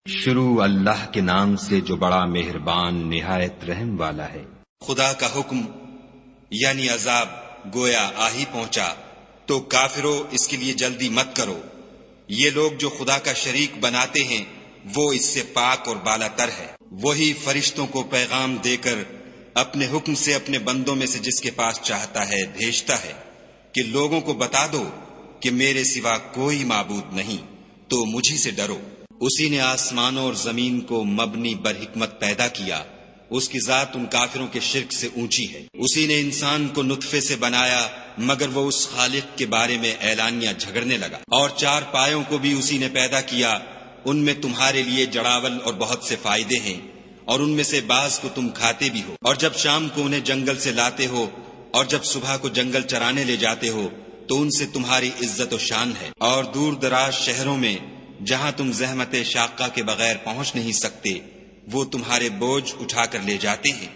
شروع اللہ کے نام سے جو بڑا مہربان نہایت رحم والا ہے۔ خدا کا حکم یعنی عذاب گویا آ ہی پہنچا تو کافروں اس کے لیے جلدی مت کرو۔ یہ لوگ جو خدا کا شریک بناتے ہیں وہ اس سے پاک اور بالا تر ہے۔ وہی فرشتوں کو پیغام دے کر اپنے حکم سے اپنے بندوں میں سے جس کے پاس چاہتا ہے بھیجتا ہے کہ لوگوں کو بتا دو کہ میرے سوا کوئی معبود نہیں، تو مجھی سے ڈرو۔ اسی نے آسمانوں اور زمین کو مبنی بر حکمت پیدا کیا، اس کی ذات ان کافروں کے شرک سے اونچی ہے۔ اسی نے انسان کو نطفے سے بنایا مگر وہ اس خالق کے بارے میں اعلانیہ جھگڑنے لگا۔ اور چار پایوں کو بھی اسی نے پیدا کیا، ان میں تمہارے لیے جڑاول اور بہت سے فائدے ہیں، اور ان میں سے بعض کو تم کھاتے بھی ہو۔ اور جب شام کو انہیں جنگل سے لاتے ہو اور جب صبح کو جنگل چرانے لے جاتے ہو تو ان سے تمہاری عزت و شان ہے۔ اور دور دراز شہروں میں جہاں تم زحمت شاقہ کے بغیر پہنچ نہیں سکتے وہ تمہارے بوجھ اٹھا کر لے جاتے ہیں۔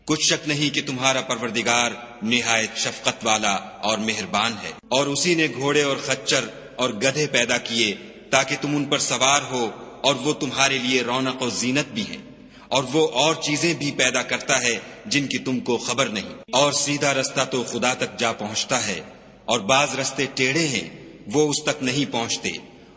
کچھ شک نہیں کہ تمہارا پروردگار نہایت شفقت والا اور مہربان ہے۔ اور اسی نے گھوڑے اور خچر اور گدھے پیدا کیے تاکہ تم ان پر سوار ہو، اور وہ تمہارے لیے رونق و زینت بھی ہیں۔ اور وہ اور چیزیں بھی پیدا کرتا ہے جن کی تم کو خبر نہیں۔ اور سیدھا رستہ تو خدا تک جا پہنچتا ہے، اور بعض رستے ٹیڑھے ہیں وہ اس تک نہیں پہنچتے،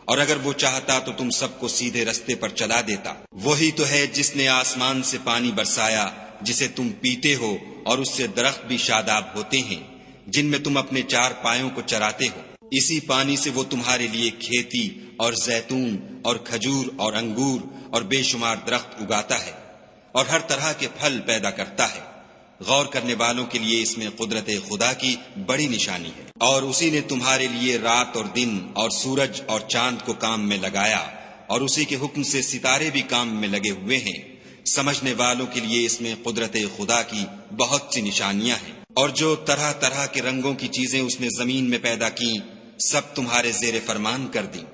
اور اگر وہ چاہتا تو تم سب کو سیدھے رستے پر چلا دیتا۔ وہی تو ہے جس نے آسمان سے پانی برسایا جسے تم پیتے ہو، اور اس سے درخت بھی شاداب ہوتے ہیں جن میں تم اپنے چار پایوں کو چراتے ہو۔ اسی پانی سے وہ تمہارے لیے کھیتی اور زیتون اور کھجور اور انگور اور بے شمار درخت اگاتا ہے، اور ہر طرح کے پھل پیدا کرتا ہے۔ غور کرنے والوں کے لیے اس میں قدرت خدا کی بڑی نشانی ہے۔ اور اسی نے تمہارے لیے رات اور دن اور سورج اور چاند کو کام میں لگایا، اور اسی کے حکم سے ستارے بھی کام میں لگے ہوئے ہیں۔ سمجھنے والوں کے لیے اس میں قدرت خدا کی بہت سی نشانیاں ہیں۔ اور جو طرح طرح کے رنگوں کی چیزیں اس نے زمین میں پیدا کی سب تمہارے زیر فرمان کر دیں۔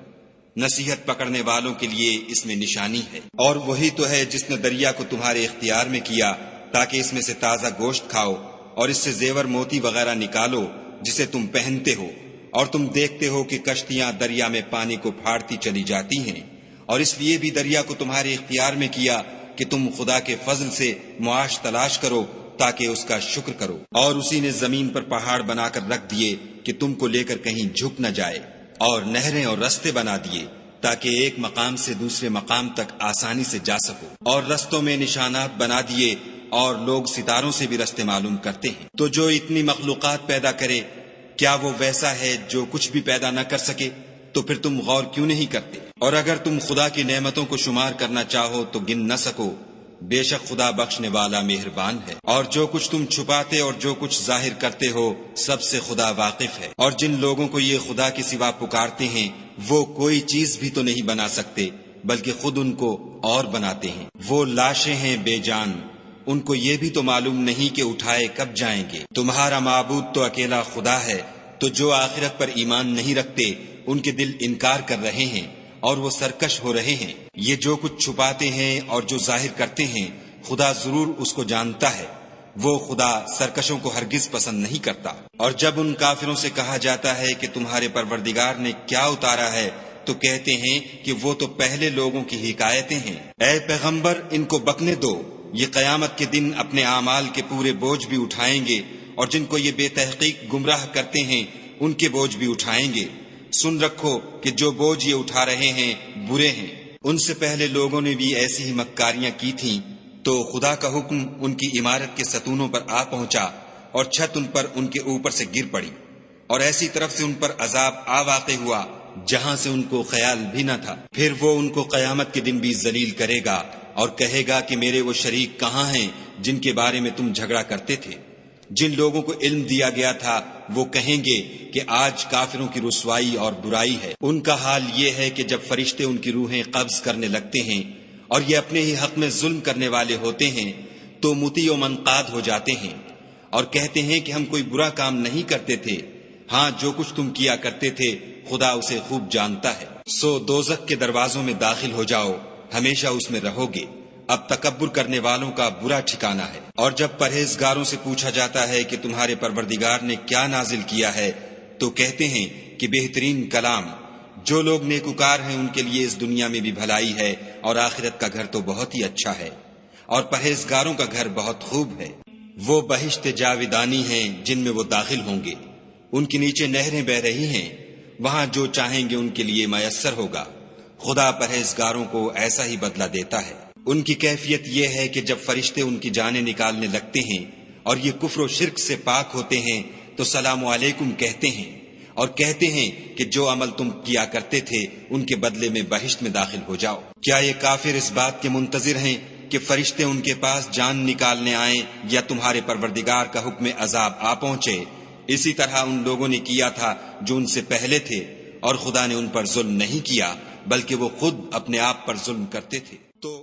نصیحت پکڑنے والوں کے لیے اس میں نشانی ہے۔ اور وہی تو ہے جس نے دریا کو تمہارے اختیار میں کیا تاکہ اس میں سے تازہ گوشت کھاؤ، اور اس سے زیور موتی وغیرہ نکالو جسے تم پہنتے ہو، اور تم دیکھتے ہو کہ کشتیاں دریا میں پانی کو پھاڑتی چلی جاتی ہیں۔ اور اس لیے بھی دریا کو تمہارے اختیار میں کیا کہ تم خدا کے فضل سے معاش تلاش کرو تاکہ اس کا شکر کرو۔ اور اسی نے زمین پر پہاڑ بنا کر رکھ دیے کہ تم کو لے کر کہیں جھک نہ جائے، اور نہریں اور رستے بنا دیے تاکہ ایک مقام سے دوسرے مقام تک آسانی سے جا سکو۔ اور رستوں میں نشانات بنا دیے، اور لوگ ستاروں سے بھی رستے معلوم کرتے ہیں۔ تو جو اتنی مخلوقات پیدا کرے کیا وہ ویسا ہے جو کچھ بھی پیدا نہ کر سکے؟ تو پھر تم غور کیوں نہیں کرتے؟ اور اگر تم خدا کی نعمتوں کو شمار کرنا چاہو تو گن نہ سکو، بے شک خدا بخشنے والا مہربان ہے۔ اور جو کچھ تم چھپاتے اور جو کچھ ظاہر کرتے ہو سب سے خدا واقف ہے۔ اور جن لوگوں کو یہ خدا کے سوا پکارتے ہیں وہ کوئی چیز بھی تو نہیں بنا سکتے بلکہ خود ان کو اور بناتے ہیں۔ وہ لاشیں ہیں بے جان، ان کو یہ بھی تو معلوم نہیں کہ اٹھائے کب جائیں گے۔ تمہارا معبود تو اکیلا خدا ہے، تو جو آخرت پر ایمان نہیں رکھتے ان کے دل انکار کر رہے ہیں اور وہ سرکش ہو رہے ہیں۔ یہ جو کچھ چھپاتے ہیں اور جو ظاہر کرتے ہیں خدا ضرور اس کو جانتا ہے۔ وہ خدا سرکشوں کو ہرگز پسند نہیں کرتا۔ اور جب ان کافروں سے کہا جاتا ہے کہ تمہارے پروردگار نے کیا اتارا ہے تو کہتے ہیں کہ وہ تو پہلے لوگوں کی حکایتیں ہیں۔ اے پیغمبر ان کو بکنے دو، یہ قیامت کے دن اپنے اعمال کے پورے بوجھ بھی اٹھائیں گے، اور جن کو یہ بے تحقیق گمراہ کرتے ہیں ان کے بوجھ بھی اٹھائیں گے۔ سن رکھو کہ جو بوجھ یہ اٹھا رہے ہیں برے ہیں۔ ان سے پہلے لوگوں نے بھی ایسی ہی مکاریاں کی تھیں، تو خدا کا حکم ان کی عمارت کے ستونوں پر آ پہنچا اور چھت ان پر ان کے اوپر سے گر پڑی، اور ایسی طرف سے ان پر عذاب آ واقع ہوا جہاں سے ان کو خیال بھی نہ تھا۔ پھر وہ ان کو قیامت کے دن بھی ذلیل کرے گا اور کہے گا کہ میرے وہ شریک کہاں ہیں جن کے بارے میں تم جھگڑا کرتے تھے؟ جن لوگوں کو علم دیا گیا تھا وہ کہیں گے کہ آج کافروں کی رسوائی اور برائی ہے۔ ان کا حال یہ ہے کہ جب فرشتے ان کی روحیں قبض کرنے لگتے ہیں اور یہ اپنے ہی حق میں ظلم کرنے والے ہوتے ہیں تو مطیع و منقاد ہو جاتے ہیں اور کہتے ہیں کہ ہم کوئی برا کام نہیں کرتے تھے، ہاں جو کچھ تم کیا کرتے تھے خدا اسے خوب جانتا ہے۔ سو دوزخ کے دروازوں میں داخل ہو جاؤ، ہمیشہ اس میں رہو گے۔ اب تکبر کرنے والوں کا برا ٹھکانہ ہے۔ اور جب پرہیزگاروں سے پوچھا جاتا ہے کہ تمہارے پروردگار نے کیا نازل کیا ہے تو کہتے ہیں کہ بہترین کلام۔ جو لوگ نیکوکار ہیں ان کے لیے اس دنیا میں بھی بھلائی ہے اور آخرت کا گھر تو بہت ہی اچھا ہے، اور پرہیزگاروں کا گھر بہت خوب ہے۔ وہ بہشت جاودانی ہیں جن میں وہ داخل ہوں گے، ان کے نیچے نہریں بہ رہی ہیں، وہاں جو چاہیں گے ان کے لیے میسر ہوگا۔ خدا پرہیزگاروں کو ایسا ہی بدلہ دیتا ہے۔ ان کی کیفیت یہ ہے کہ جب فرشتے ان کی جانیں نکالنے لگتے ہیں اور یہ کفر و شرک سے پاک ہوتے ہیں تو سلام علیکم کہتے ہیں، اور کہتے ہیں کہ جو عمل تم کیا کرتے تھے ان کے بدلے میں بہشت میں داخل ہو جاؤ۔ کیا یہ کافر اس بات کے منتظر ہیں کہ فرشتے ان کے پاس جان نکالنے آئیں یا تمہارے پروردگار کا حکم عذاب آ پہنچے؟ اسی طرح ان لوگوں نے کیا تھا جو ان سے پہلے تھے، اور خدا نے ان پر ظلم نہیں کیا بلکہ وہ خود اپنے آپ پر ظلم کرتے تھے۔ تو